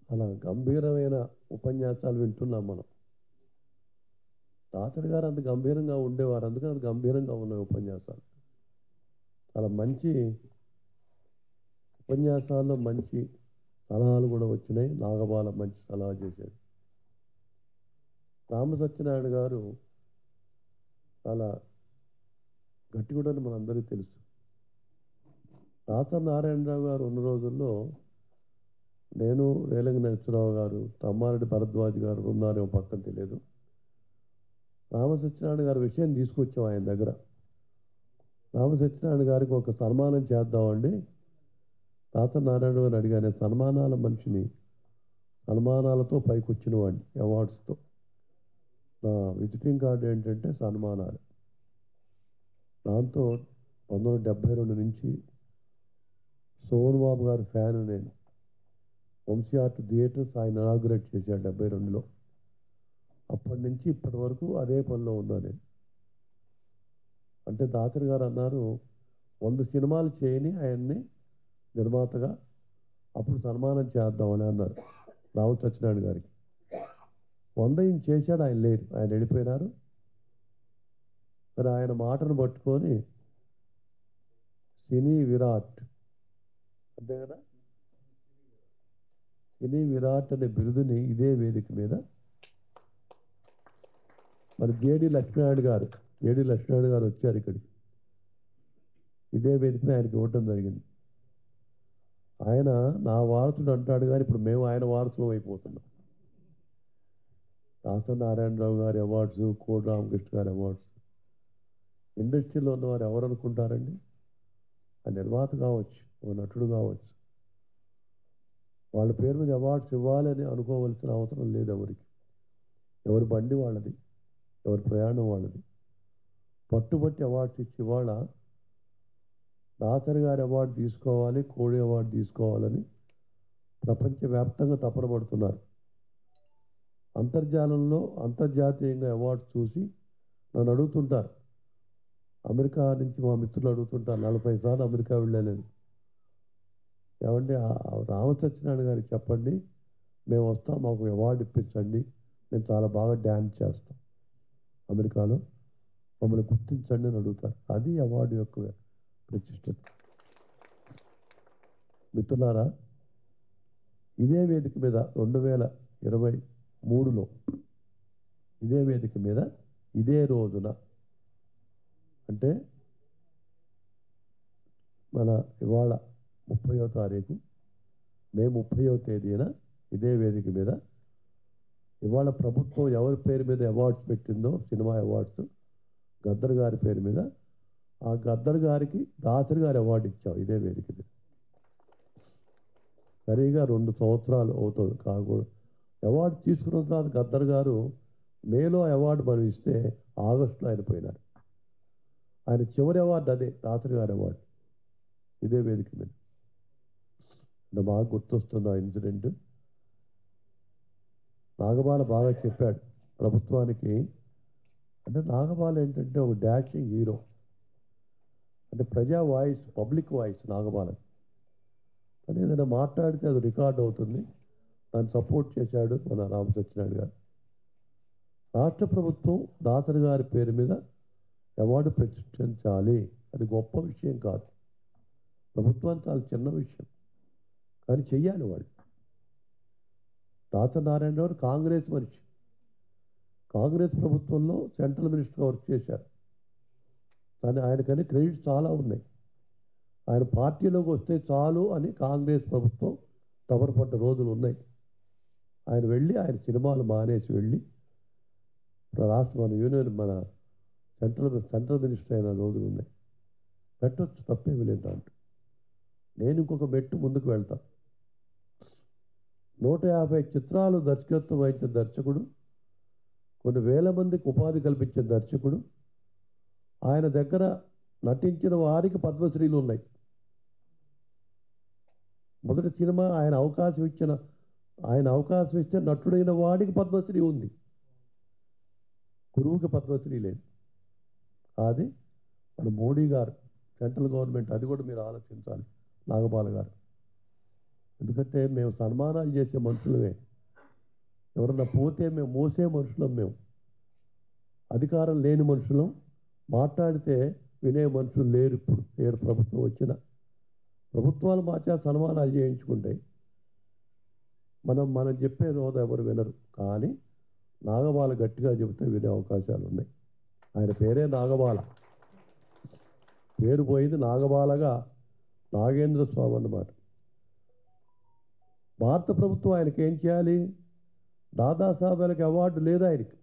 అలా గంభీరమైన ఉపన్యాసాలు వింటున్నాం మనం. దాసరి గారు అంత గంభీరంగా ఉండేవారు, అందుకని అంత గంభీరంగా ఉన్నాయి ఉపన్యాసాలు. చాలా మంచి ఉపన్యాసాల్లో మంచి సలహాలు కూడా వచ్చినాయి. నాగబాల మంచి సలహా చేశాడు. రామ సత్యనారాయణ గారు చాలా గట్టిగుడని మనందరికీ తెలుసు. దాసరి నారాయణరావు గారు ఉన్న రోజుల్లో నేను, రేలంగి నరసింహరావు గారు, తమ్మారెడ్డి భరద్వాజ్ గారు ఉన్నారేమో పక్కన తెలియదు, రామ సత్యనారాయణ గారి విషయం తీసుకొచ్చాం ఆయన దగ్గర. రామ సత్యనారాయణ గారికి ఒక సన్మానం చేద్దామండి. దాసరి నారాయణ గారు అడిగాను, సన్మానాల మనిషిని, సన్మానాలతో పైకి వచ్చిన వాడిని, అవార్డ్స్తో. నా విజిటింగ్ కార్డు ఏంటంటే సన్మానాలు. దాంతో 1972 నుంచి సోన్ బాబు గారి ఫ్యాన్ నేను. వంశీ ఆర్ట్ థియేటర్స్ ఆయన ఇనాగ్రేట్ చేశాడు 72లో. అప్పటి నుంచి ఇప్పటి వరకు అదే పనిలో ఉన్నా నేను. అంటే దాసరి గారు అన్నారు 100 సినిమాలు చేయని ఆయన్ని నిర్మాతగా అప్పుడు సన్మానం చేద్దామని అన్నారు రామ సత్యనారాయణ గారికి. 100 ఈయన చేశాడు, ఆయన లేరు, ఆయన వెళ్ళిపోయినారు. మరి ఆయన మాటను పట్టుకొని సినీ విరాట్, అంతే కదా, సినీ విరాట్ అనే బిరుదుని ఇదే వేదిక మీద మరి జేడి లక్ష్మీనారాయణ గారు వచ్చారు ఇక్కడికి. ఇదే వేదిక మీద ఆయనకి ఇవ్వటం జరిగింది. ఆయన నా వారసుడు అంటాడు, కానీ ఇప్పుడు మేము ఆయన వారసులం అయిపోతున్నాం. దాసరి నారాయణరావు గారి అవార్డ్స్, కోడి రామకృష్ణ గారి అవార్డ్స్, ఇండస్ట్రీలో ఉన్నవారు ఎవరు అనుకుంటారండి? ఆ నిర్మాత కావచ్చు, ఓ నటుడు కావచ్చు, వాళ్ళ పేరు మీద అవార్డ్స్ ఇవ్వాలని అనుకోవలసిన అవసరం లేదు ఎవరికి. ఎవరి బండి వాళ్ళది, ఎవరి ప్రయాణం వాళ్ళది. పట్టుబట్టి అవార్డ్స్ ఇచ్చి ఇవాళ దాసరి గారి అవార్డు తీసుకోవాలి, కోడి అవార్డు తీసుకోవాలని ప్రపంచవ్యాప్తంగా తపన పడుతున్నారు. అంతర్జాలంలో అంతర్జాతీయంగా అవార్డ్స్ చూసి నన్ను అడుగుతుంటారు. అమెరికా నుంచి మా మిత్రులు అడుగుతుంటారు, 40 సార్లు అమెరికా వెళ్ళాను. ఏమంటే రామ సత్యనారాయణ గారికి చెప్పండి, మేము వస్తాం, మాకు అవార్డు ఇప్పించండి, నేను చాలా బాగా డ్యాన్స్ చేస్తాం అమెరికాలో, మమ్మల్ని గుర్తించండి అని అడుగుతారు. అది అవార్డు యొక్క ప్రతిష్టత. మిత్రులారా, ఇదే వేదిక మీద 2023లో ఇదే వేదిక మీద ఇదే రోజున, అంటే మన ఇవాళ 30వ తారీఖు, మే 30వ తేదీన ఇదే వేదిక మీద ఇవాళ ప్రభుత్వం ఎవరి పేరు మీద అవార్డ్స్ పెట్టిందో, సినిమా అవార్డ్స్, గద్దర్ గారి పేరు మీద, ఆ గద్దర్ గారికి దాసరి గారి అవార్డు ఇచ్చాం ఇదే వేదిక మీద. సరిగా 2 సంవత్సరాలు అవుతుంది కాకూడదు. అవార్డు తీసుకున్న తర్వాత గద్దర్ గారు మేలో అవార్డు మనం ఇస్తే ఆగస్టులో ఆయన పోయినారు. ఆయన చివరి అవార్డు అదే, దాసరి గారి అవార్డు, ఇదే వేదిక మీద. అంటే బాగా గుర్తొస్తుంది ఆ ఇన్సిడెంట్. నాగబాల బాగా చెప్పాడు ప్రభుత్వానికి. అంటే నాగబాల ఏంటంటే ఒక డాషింగ్ హీరో, అంటే ప్రజా వాయిస్, పబ్లిక్ వాయిస్ నాగబాల. కానీ ఏదైనా మాట్లాడితే అది రికార్డ్ అవుతుంది, దాన్ని సపోర్ట్ చేశాడు మన రామ సత్యనారాయణ గారు. రాష్ట్ర ప్రభుత్వం దాసరి గారి పేరు మీద అవార్డు ప్రతిష్ఠించాలి, అది గొప్ప విషయం కాదు, ప్రభుత్వానికి చాలా చిన్న విషయం, కానీ చెయ్యాలి వాళ్ళు. దాసరి నారాయణ గారు కాంగ్రెస్ మనిషి, కాంగ్రెస్ ప్రభుత్వంలో సెంట్రల్ మినిస్టర్గా వర్క్ చేశారు, కానీ ఆయనకని క్రెడిట్స్ చాలా ఉన్నాయి. ఆయన పార్టీలోకి వస్తే చాలు అని కాంగ్రెస్ ప్రభుత్వం తపరపడ్డ రోజులు ఉన్నాయి. ఆయన వెళ్ళి, ఆయన సినిమాలు మానేసి వెళ్ళి రాష్ట్ర మన యూనియన్, మన సెంట్రల్ మినిస్టర్ అయిన రోజులు ఉన్నాయి. పెట్టొచ్చు, తప్పేమి లేదు దాంట్లో. నేను ఇంకొక మెట్టు ముందుకు వెళ్తా. 150 చిత్రాలు దర్శకత్వం వహించిన దర్శకుడు, కొన్ని వేల మందికి ఉపాధి కల్పించిన దర్శకుడు, ఆయన దగ్గర నటించిన వారికి పద్మశ్రీలు ఉన్నాయి. మొదటి సినిమా ఆయన అవకాశం ఇస్తే నటుడైన వాడికి పద్మశ్రీ ఉంది, గురువుకి పద్మశ్రీ లేదు. అది మన మోడీ గారు, సెంట్రల్ గవర్నమెంట్, అది కూడా మీరు ఆలోచించాలి. నాగబాల గారు ఎందుకంటే మేము సన్మానాలు చేసే మనుషులమే. ఎవరన్నా పోతే మేము మోసే మనుషులం. మేము అధికారం లేని మనుషులం. మాట్లాడితే వినే మనుషులు లేరు. ఇప్పుడు లేరు. ప్రభుత్వం వచ్చిన ప్రభుత్వాలు మాచా సన్మానాలు చేయించుకుంటాయి. మనం చెప్పే రోజు ఎవరు వినరు. కానీ నాగబాల గట్టిగా చెబితే వినే అవకాశాలు ఉన్నాయి. ఆయన పేరే నాగబాల. పేరు పోయింది నాగబాలగా నాగేంద్ర స్వామి అన్నమాట. భారత ప్రభుత్వం ఆయనకి ఏం చేయాలి? దాదాసాహెబ్కి అవార్డు లేదు ఆయనకి.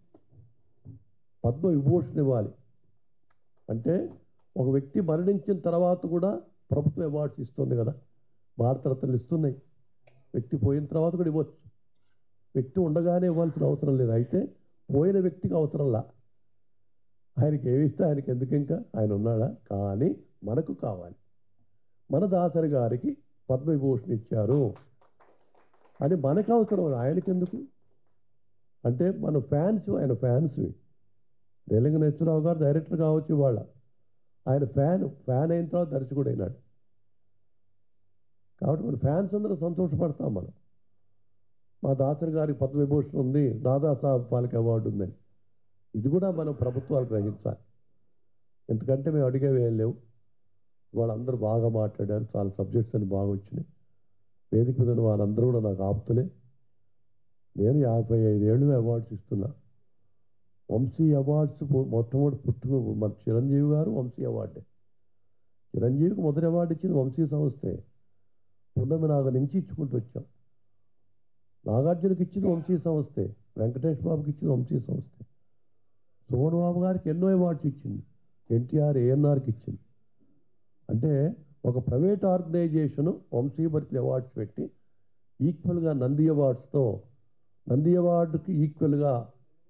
పద్మ విభూషణ్ ఇవ్వాలి. అంటే ఒక వ్యక్తి మరణించిన తర్వాత కూడా ప్రభుత్వం అవార్డ్స్ ఇస్తుంది కదా. భారతరత్నలు ఇస్తున్నాయి. వ్యక్తి పోయిన తర్వాత కూడా ఇవ్వచ్చు. వ్యక్తి ఉండగానే ఇవ్వాల్సిన అవసరం లేదు. అయితే పోయిన వ్యక్తికి అవసరంలా. ఆయనకి ఏమిస్తే ఆయనకి ఎందుకు, ఇంకా ఆయన ఉన్నాడా? కానీ మనకు కావాలి. మన దాసరి గారికి పద్మవిభూషణ్ ఇచ్చారు అని మనకు అవసరం. ఆయనకెందుకు అంటే మన ఫ్యాన్స్, ఆయన ఫ్యాన్స్. రేలంగి నరసింహరావు గారు డైరెక్టర్ కావచ్చు ఇవాళ. ఆయన ఫ్యాన్ అయిన తర్వాత దర్శకుడు అయినాడు. కాబట్టి మన ఫ్యాన్స్ అందరూ సంతోషపడతాం మనం. మా దాసరి గారికి పద్మవిభూషణ్ ఉంది, దాదాసాహెబ్ ఫాల్కే అవార్డు ఉందని. ఇది కూడా మనం ప్రభుత్వాలు గ్రహించాలి. ఎందుకంటే మేము అడిగేవి ఏం లేవు. వాళ్ళందరూ బాగా మాట్లాడారు. చాలా సబ్జెక్ట్స్ అని బాగా వచ్చినాయి. వేదిక మీద వాళ్ళందరూ కూడా నాకు ఆప్తులే. నేను 55 ఏళ్ళు అవార్డ్స్ ఇస్తున్నా. వంశీ అవార్డ్స్ మొట్టమొదటి మన చిరంజీవి గారు వంశీ అవార్డే. చిరంజీవికి మొదటి అవార్డు ఇచ్చింది వంశీ సంస్థే. పున్నమి నాగ నుంచి ఇచ్చుకుంటూ వచ్చాం. నాగార్జునకి ఇచ్చింది వంశీ సంస్థే. వెంకటేష్ బాబుకి ఇచ్చింది వంశీ సంస్థే. సోమన్ బాబు గారికి ఎన్నో అవార్డ్స్ ఇచ్చింది. ఎన్టీఆర్, ఏఎన్ఆర్కి ఇచ్చింది. అంటే ఒక ప్రైవేట్ ఆర్గనైజేషను వంశీభర్తి అవార్డ్స్ పెట్టి ఈక్వల్గా నంది అవార్డ్స్తో, నంది అవార్డుకి ఈక్వల్గా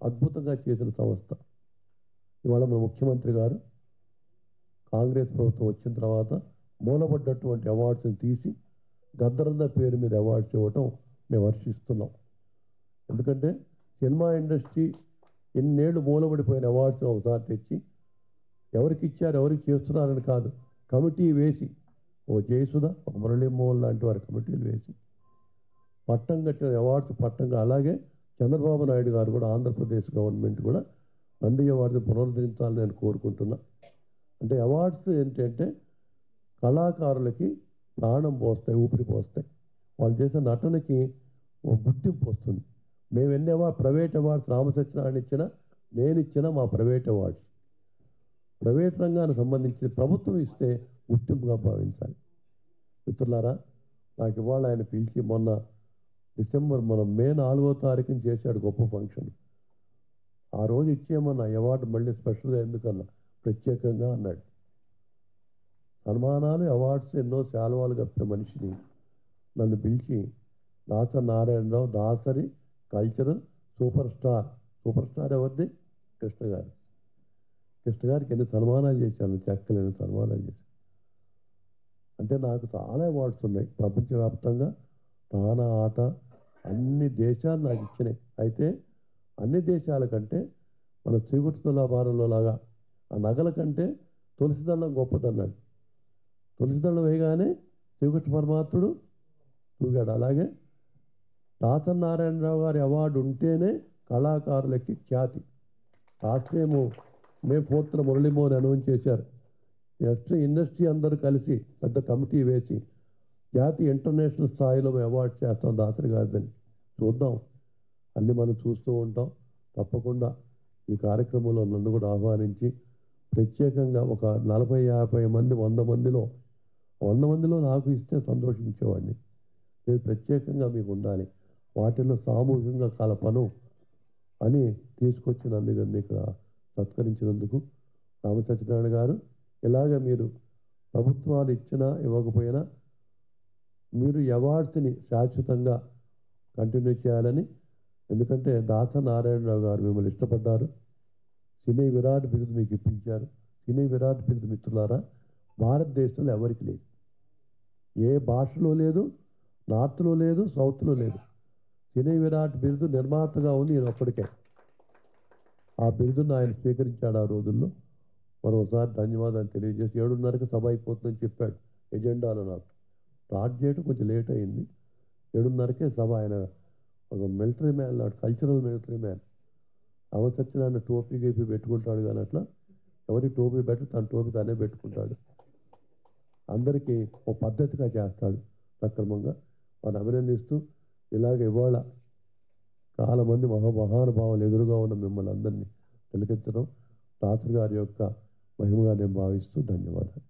అద్భుతంగా చేసిన సంస్థ. ఇవాళ మన ముఖ్యమంత్రి గారు కాంగ్రెస్ ప్రభుత్వం వచ్చిన తర్వాత మూలపడ్డటువంటి అవార్డ్స్ని తీసి గద్దరన్న పేరు మీద అవార్డ్స్ ఇవ్వటం మేము హర్షిస్తున్నాం. ఎందుకంటే సినిమా ఇండస్ట్రీ ఎన్నేళ్ళు మూలపడిపోయిన అవార్డ్స్ని ఒకసారి తెచ్చి ఎవరికి ఇచ్చారు, ఎవరికి చేస్తున్నారని కాదు, కమిటీ వేసి, ఓ జయసుధ, ఒక మురళీమోహన్ లాంటి వారి కమిటీలు వేసి పట్టం కట్టిన అవార్డ్స్ పట్టంగా. అలాగే చంద్రబాబు నాయుడు గారు కూడా, ఆంధ్రప్రదేశ్ గవర్నమెంట్ కూడా నంది అవార్డ్స్ పునరుద్ధరించాలని నేను కోరుకుంటున్నా. అంటే అవార్డ్స్ ఏంటంటే కళాకారులకి ప్రాణం పోస్తాయి, ఊపిరి పోస్తాయి. వాళ్ళు చేసే నటనకి ఒక గుర్తింపు వస్తుంది. మేము ఎన్ని ప్రైవేట్ అవార్డ్స్ రామసత్యనారాయణ ఇచ్చినా, నేను ఇచ్చిన మా ప్రైవేట్ అవార్డ్స్ ప్రైవేట్ రంగానికి సంబంధించి ప్రభుత్వం ఇస్తే గుర్తింపుగా భావించాలి. మిత్రులారా, నాకు ఇవాళ ఆయన పిలిచి మొన్న మే 4వ తారీఖున చేశాడు గొప్ప ఫంక్షన్. ఆ రోజు ఇచ్చేయమన్నా అవార్డు మళ్ళీ స్పెషల్గా ఎందుకన్నా ప్రత్యేకంగా అన్నాడు. సన్మానాలు, అవార్డ్స్ ఎన్నో శాలువాలు కప్పిన మనిషిని నన్ను పిలిచి Dasari Narayana Rao Dasari cultural super star ఎవరిది? కృష్ణ గారు. కృష్ణ గారికి ఎన్ని సన్మానాలు చేశాను, చెక్కలేని సన్మానాలు చేశాను. అంటే నాకు చాలా అవార్డ్స్ ఉన్నాయి ప్రపంచవ్యాప్తంగా. తానా ఆట అన్ని దేశాలు నాకు ఇచ్చినాయి. అయితే అన్ని దేశాల కంటే మన శ్రీగుట్ట తులాభారంలో లాగా ఆ నగల కంటే తులసిదండం గొప్పదన్నాడు. తులసిదండం వేయగానే శ్రీగుట్ట పరమాత్ముడు తూగాడు. అలాగే దాసరి నారాయణరావు గారి అవార్డు ఉంటేనే కళాకారులకి ఖ్యాతి. రాష్ట్రేమో మే 4న మురళీమోహన్ అనౌన్స్ చేశారు. ఇండస్ట్రీ అందరూ కలిసి పెద్ద కమిటీ వేసి జాతీయ ఇంటర్నేషనల్ స్థాయిలో అవార్డ్స్ చేస్తాం దాసరి గారిదని. చూద్దాం, అన్నీ మనం చూస్తూ ఉంటాం. తప్పకుండా ఈ కార్యక్రమంలో నన్ను కూడా ఆహ్వానించి ప్రత్యేకంగా ఒక 40-50 మంది 100 మందిలో నాకు ఇస్తే సంతోషించేవాడిని. నేను ప్రత్యేకంగా మీకు ఉండాలి, వాటిల్లో సామూహికంగా కలపను అని తీసుకొచ్చి నన్ను ఇక్కడ సత్కరించినందుకు రామసత్యనారాయణ గారు, ఇలాగ మీరు ప్రభుత్వాలు ఇచ్చినా ఇవ్వకపోయినా మీరు అవార్డ్స్ని శాశ్వతంగా కంటిన్యూ చేయాలని. ఎందుకంటే దాసరి నారాయణరావు గారు మిమ్మల్ని ఇష్టపడ్డారు. సినీ విరాట్ బిరుదు మీకు ఇప్పించారు. సినీ విరాట్ బిరుదు మిత్రులారా భారతదేశంలో ఎవరికి లేదు, ఏ భాషలో లేదు, నార్త్లో లేదు, సౌత్లో లేదు. సినీ విరాట్ బిరుదు నిర్మాతగా ఉంది ఈయన ఒక్కడికే. ఆ బిరుదును ఆయన స్వీకరించాడు ఆ రోజుల్లో. మరోసారి ధన్యవాదాలు తెలియజేసి 7:30కి సభ అయిపోతుందని చెప్పాడు ఎజెండాలో. నాకు స్టార్ట్ చేయడం కొంచెం లేట్ అయింది. 7:30కే సభ. ఆయన ఒక మిలిటరీ మ్యాన్ లాంటి కల్చరల్ మిలిటరీ మ్యాన్. సత్యనారాయణ టోపీ గీపీ పెట్టుకుంటాడు కానీ అట్లా ఎవరి టోపీ పెట్టి తన టోపీ తనే పెట్టుకుంటాడు. అందరికీ ఓ పద్ధతిగా చేస్తాడు సక్రమంగా. వారిని అభినందిస్తూ ఇలాగ ఇవాళ చాలా మంది మహానుభావులు ఎదురుగా ఉన్న మిమ్మల్ని అందరినీ తిలకించడం శాస్త్రి గారి యొక్క మహిమగా నేను భావిస్తూ ధన్యవాదాలు.